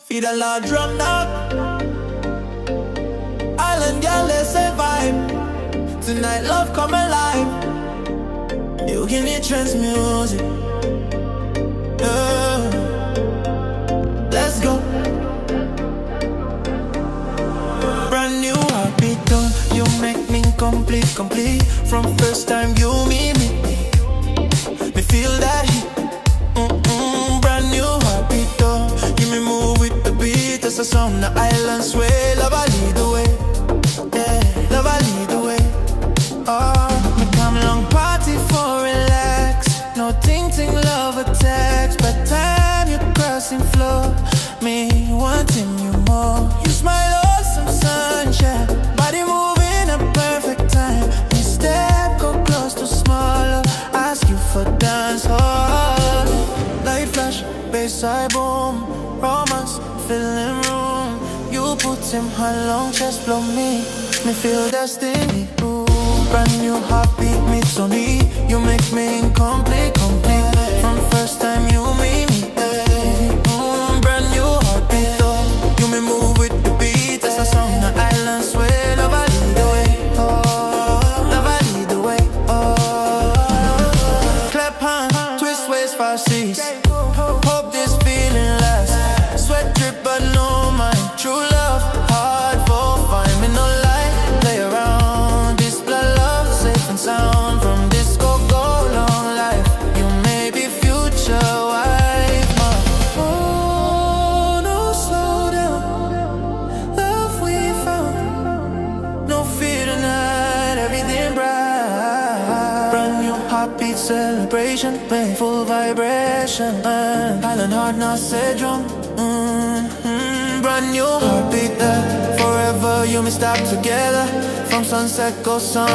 Feed a lot drum up. Island girl, let's say vibe. Tonight love come alive. Niugini trance music. Let's go. Brand new heartbeat, girl. You make me complete, complete. From first time you meet me, me feel that heat. Brand new heartbeat, girl. You me move with the beat. That's a song the island sway. Love I lead the way. Yeah, love I lead the way. Oh, me come long party for relax. No ting love attacks. But time you crossing floor, me wanting you more. You smile awesome sunshine. Body moving at perfect time. Me step go close to smaller. Ask you for dance hall. Light flash, bass side boom. Romance, filling room. You put him high long chest blow me. Me feel destiny. Ooh, brand new heartbeat meets on me. You make me incomplete, complete. From first time you meet me. Brand new heartbeat though. You me move with the beat. That's a song the island sway. Love I lead the way. Oh, love I lead the way. Oh, clap hands, twist waist, 5-6. Hope this feeling lasts. Sweat drip but no mind. True love, hard for fine. Me no lie, play around. This blood love, safe and sound. From disco go long life. You may be future wife, ma. Oh, no slow down. Love we found. No fear tonight, everything bright. Brand new heartbeat celebration, play full vibration. Island heart not say drum. Brand new heartbeat there. Forever you may stop together. From sunset go sunrise.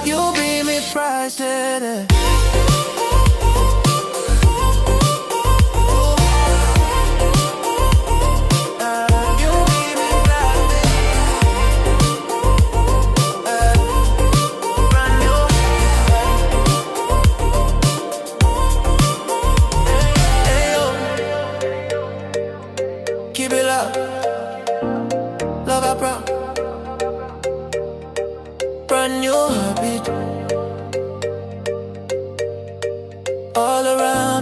You'll be me prize today. Keep it up, love I proud. Brand new heartbeat all around.